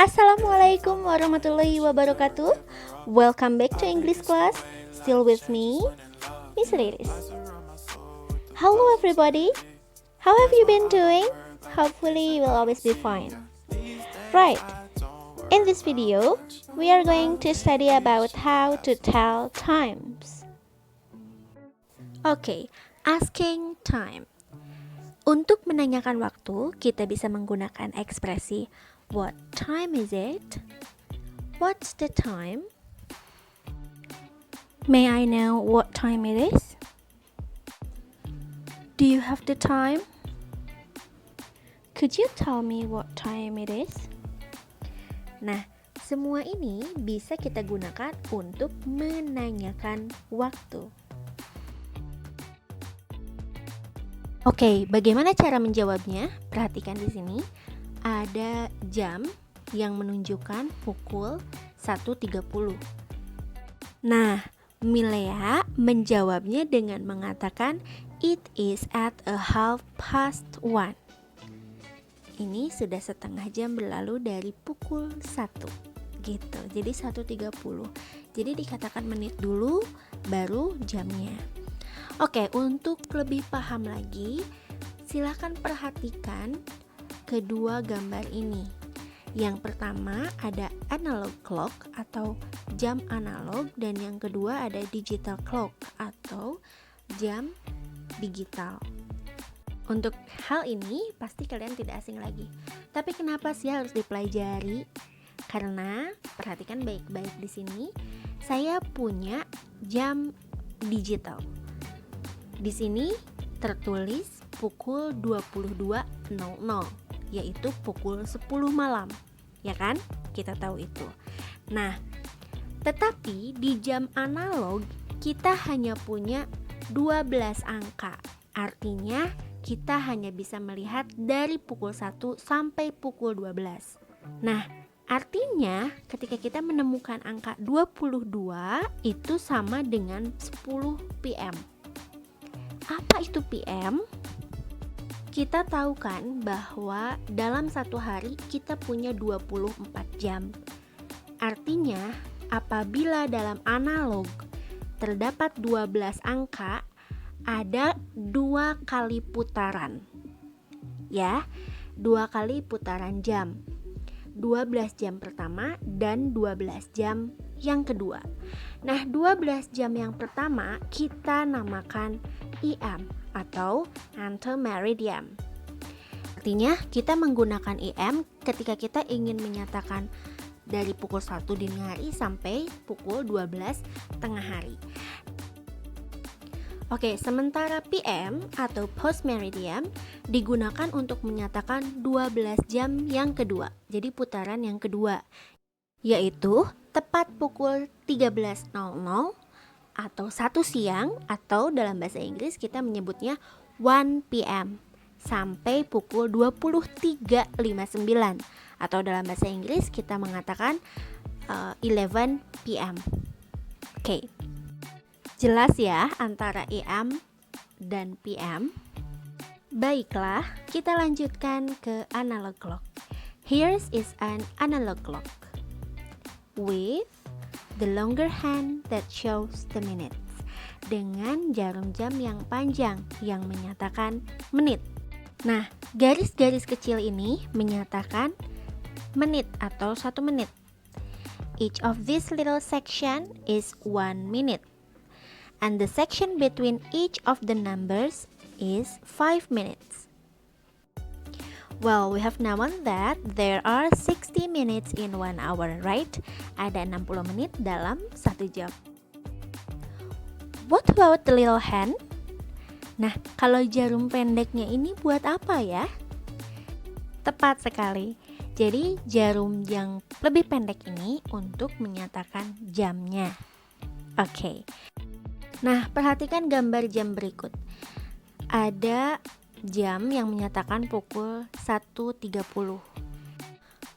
Assalamualaikum warahmatullahi wabarakatuh. Welcome back to English class. Still with me, Miss Liris. Hello everybody. How have you been doing? Hopefully you will always be fine. Right. In this video, we are going to study about how to tell times. Okay, asking time. Untuk menanyakan waktu, kita bisa menggunakan ekspresi what time is it? What's the time? May I know what time it is? Do you have the time? Could you tell me what time it is? Nah, semua ini bisa kita gunakan untuk menanyakan waktu. Oke, bagaimana cara menjawabnya? Perhatikan di sini. Ada jam yang menunjukkan pukul 1.30. Nah, Milea menjawabnya dengan mengatakan it is at 1:30. Ini sudah setengah jam berlalu dari pukul 1 gitu. Jadi 1.30. Jadi dikatakan menit dulu baru jamnya. Oke, untuk lebih paham lagi, silakan perhatikan kedua gambar ini. Yang pertama ada analog clock atau jam analog, dan yang kedua ada digital clock atau jam digital. Untuk hal ini pasti kalian tidak asing lagi. Tapi kenapa sih harus dipelajari? Karena perhatikan baik-baik di sini, saya punya jam digital. Di sini tertulis pukul 22.00, yaitu pukul 10 malam. Ya kan? Kita tahu itu. Nah, tetapi di jam analog kita hanya punya 12 angka. Artinya kita hanya bisa melihat dari pukul 1 sampai pukul 12. Nah, artinya ketika kita menemukan angka 22 itu sama dengan 10 PM. Apa itu PM? Kita tahu kan bahwa dalam satu hari kita punya 24 jam. Artinya apabila dalam analog terdapat 12 angka, ada 2 kali putaran. Ya, 2 kali putaran jam. 12 jam pertama dan 12 jam yang kedua. Nah, 12 jam yang pertama kita namakan EM atau antemeridian. Artinya kita menggunakan EM ketika kita ingin menyatakan dari pukul 1 dini hari sampai pukul 12 tengah hari. Oke, sementara PM atau post meridian digunakan untuk menyatakan 12 jam yang kedua. Jadi putaran yang kedua, yaitu tepat pukul 13.00 atau 1 siang, atau dalam bahasa Inggris kita menyebutnya 1 PM sampai pukul 23.59, atau dalam bahasa Inggris kita mengatakan 11 PM. Oke. Jelas ya antara AM dan PM? Baiklah, kita lanjutkan ke analog clock. Here is an analog clock with the longer hand that shows the minutes, dengan jarum jam yang panjang yang menyatakan menit. Nah, garis-garis kecil ini menyatakan menit atau 1 menit. Each of this little section is 1 minute, and the section between each of the numbers is 5 minutes. Well, we have known that there are 60 minutes in 1 hour, right? Ada 60 menit dalam 1 jam. What about the little hand? Nah, kalau jarum pendeknya ini buat apa ya? Tepat sekali. Jadi, jarum yang lebih pendek ini untuk menyatakan jamnya. Oke. Nah, perhatikan gambar jam berikut. Ada jam yang menyatakan pukul 1.30.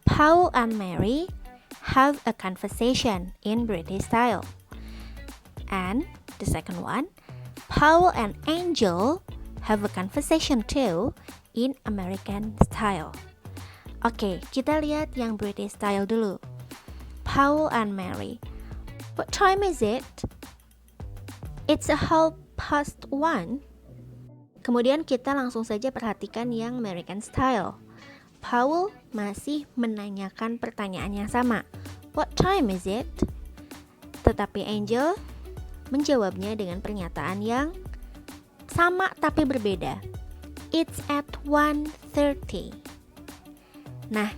Paul and Mary have a conversation in British style. And the second one, Paul and Angel have a conversation too in American style. Oke, kita lihat yang British style dulu. Paul and Mary. What time is it? It's 1:30. Kemudian kita langsung saja perhatikan yang American style. Paul masih menanyakan pertanyaan yang sama. What time is it? Tetapi Angel menjawabnya dengan pernyataan yang sama tapi berbeda. It's at 1:30. Nah,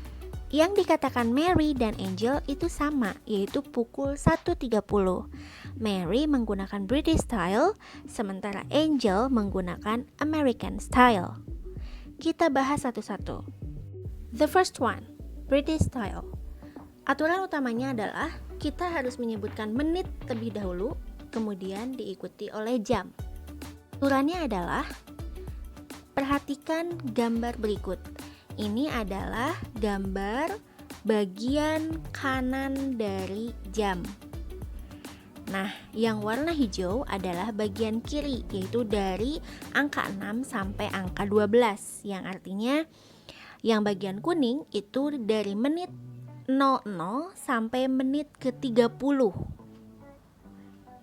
yang dikatakan Mary dan Angel itu sama, yaitu pukul 1:30. Mary menggunakan British style, sementara Angel menggunakan American style. Kita bahas satu-satu. The first one, British style. Aturan utamanya adalah kita harus menyebutkan menit terlebih dahulu, kemudian diikuti oleh jam. Aturannya adalah, perhatikan gambar berikut. Ini adalah gambar bagian kanan dari jam. Nah, yang warna hijau adalah bagian kiri, yaitu dari angka 6 sampai angka 12, yang artinya yang bagian kuning itu dari menit 00 sampai menit ke-30.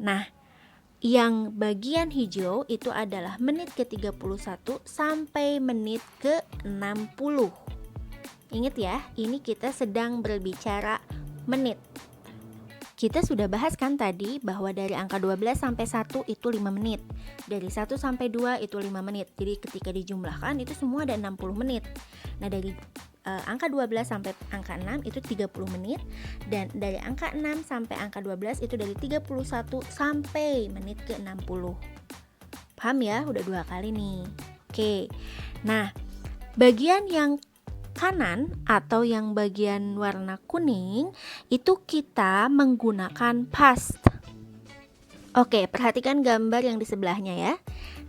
Nah, yang bagian hijau itu adalah menit ke-31 sampai menit ke-60. Ingat ya, ini kita sedang berbicara menit. Kita sudah bahas kan tadi bahwa dari angka 12 sampai 1 itu 5 menit. Dari 1 sampai 2 itu 5 menit. Jadi ketika dijumlahkan itu semua ada 60 menit. Nah, dari angka 12 sampai angka 6 itu 30 menit. Dan dari angka 6 sampai angka 12 itu dari 31 sampai menit ke 60. Paham ya? Udah 2 kali nih. Oke. Nah, bagian yang kanan atau yang bagian warna kuning itu kita menggunakan past. Oke, perhatikan gambar yang di sebelahnya ya.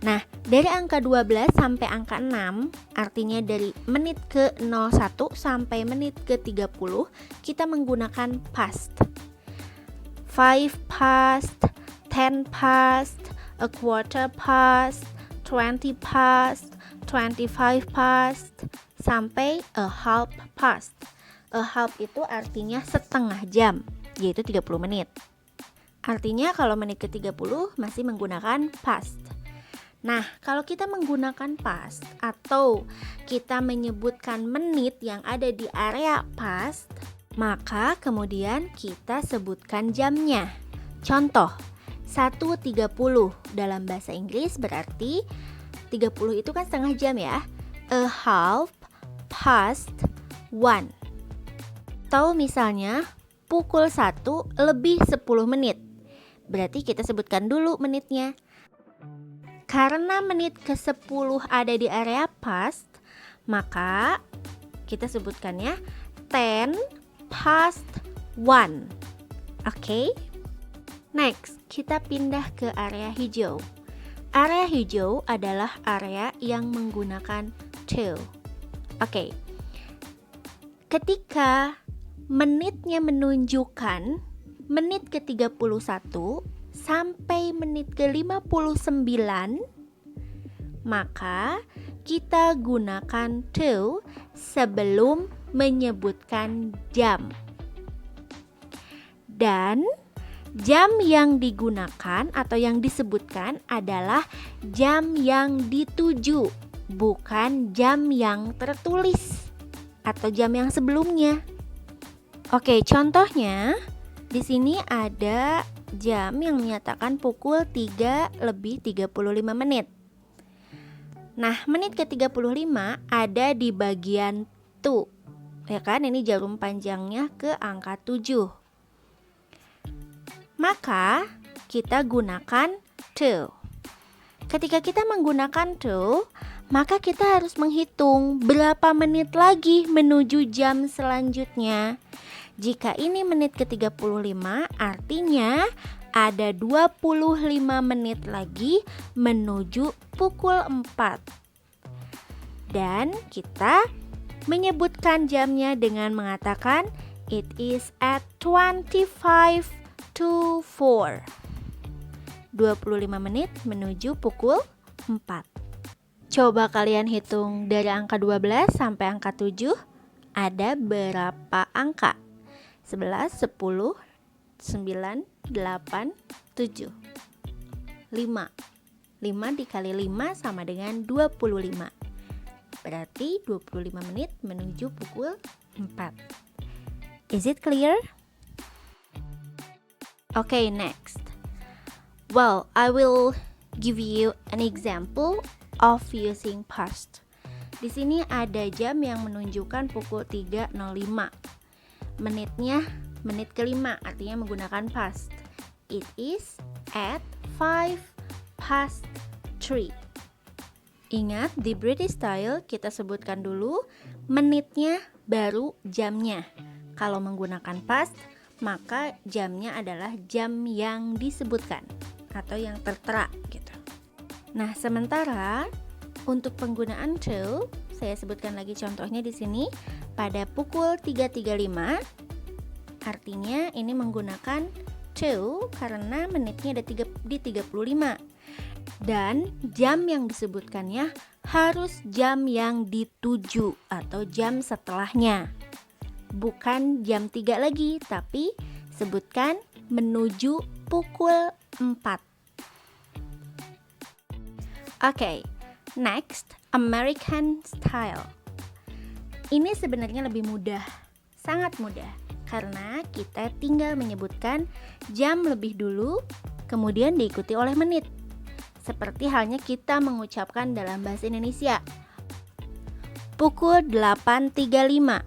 Nah, dari angka 12 sampai angka 6, artinya dari menit ke 01 sampai menit ke 30, kita menggunakan past. 5 past, 10 past, a quarter past, 20 past, 25 past, sampai a half past. A half itu artinya setengah jam, yaitu 30 menit. Artinya kalau menit ke 30 masih menggunakan past. Nah, kalau kita menggunakan past atau kita menyebutkan menit yang ada di area past, maka kemudian kita sebutkan jamnya. Contoh, 1:30 dalam bahasa Inggris berarti 30 itu kan setengah jam ya. A half past 1. Atau misalnya pukul 1 lebih 10 menit. Berarti kita sebutkan dulu menitnya. Karena menit ke-10 ada di area past, maka kita sebutkannya 10 past 1. Oke? Next, kita pindah ke area hijau. Area hijau adalah area yang menggunakan till. Oke. Ketika menitnya menunjukkan menit ke-31 sampai menit ke-59, maka kita gunakan till sebelum menyebutkan jam. Dan jam yang digunakan atau yang disebutkan adalah jam yang dituju, bukan jam yang tertulis atau jam yang sebelumnya. Oke, contohnya di sini ada jam yang menyatakan pukul 3 lebih 35 menit. Nah, menit ke-35 ada di bagian tu. Ya kan, ini jarum panjangnya ke angka 7. Maka kita gunakan to. Ketika kita menggunakan to, maka kita harus menghitung berapa menit lagi menuju jam selanjutnya. Jika ini menit ke-35, artinya ada 25 menit lagi menuju pukul 4. Dan kita menyebutkan jamnya dengan mengatakan it is at 25 to 4. 25 menit menuju pukul 4. Coba kalian hitung dari angka 12 sampai angka 7. ada berapa angka? 11, 10, 9, 8, 7. 5. 5 dikali 5 sama dengan 25. Berarti 25 menit menuju pukul 4. Is it clear? Okay, next. Well, I will give you an example of using past. Di sini ada jam yang menunjukkan pukul 3.05. Menitnya menit kelima, artinya menggunakan past. It is at 5 past 3. Ingat, di British style kita sebutkan dulu menitnya baru jamnya. Kalau menggunakan past, maka jamnya adalah jam yang disebutkan atau yang tertera gitu. Nah, sementara untuk penggunaan to, saya sebutkan lagi contohnya di sini pada pukul 3.35. Artinya ini menggunakan to karena menitnya ada di 35. Dan jam yang disebutkannya harus jam yang dituju atau jam setelahnya. Bukan jam 3 lagi, tapi sebutkan menuju pukul 4. Okay, next, American style. Ini sebenarnya lebih mudah, sangat mudah, karena kita tinggal menyebutkan jam lebih dulu, kemudian diikuti oleh menit. Seperti halnya kita mengucapkan dalam bahasa Indonesia. Pukul 8.35.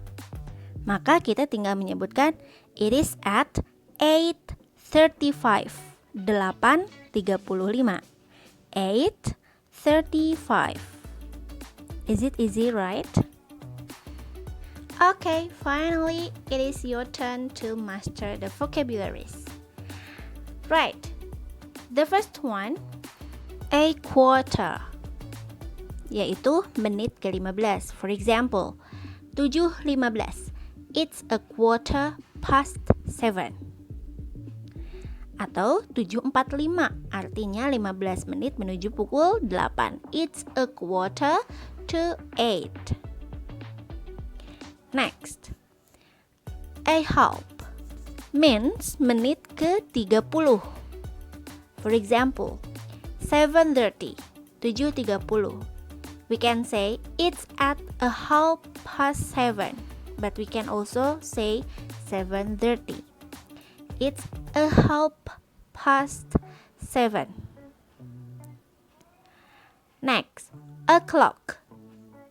Maka kita tinggal menyebutkan it is at 8:35. 8:35. 8:35. Is it easy, right? Okay, finally it is your turn to master the vocabularies. Right. The first one, a quarter, yaitu menit ke-15. For example, 7.15. It's a quarter past 7. Atau 7.45, artinya 15 menit menuju pukul 8. It's a quarter to 8. Next, a half means menit ke-30. For example, 7:30, 7.30. We can say it's at a 7:30, but we can also say 7:30. It's a 7:30. Next, a clock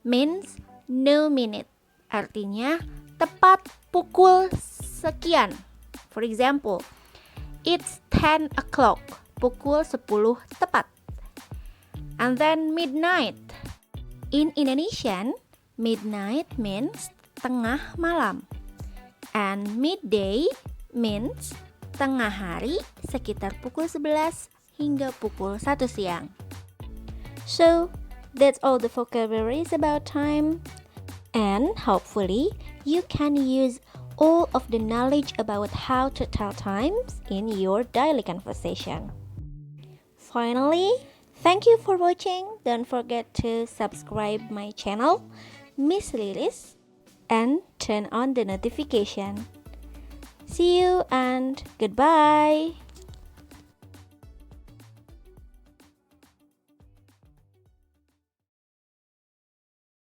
means no minute. Artinya tepat pukul sekian. For example, it's 10 o'clock. Pukul 10 tepat. And then midnight. In Indonesian, midnight means tengah malam. And midday means tengah hari sekitar pukul 11 hingga pukul 1 siang. So, that's all the vocabularies about time. And hopefully, you can use all of the knowledge about how to tell times in your daily conversation. Finally, thank you for watching. Don't forget to subscribe my channel, Miss Lilis, and turn on the notification. See you and goodbye.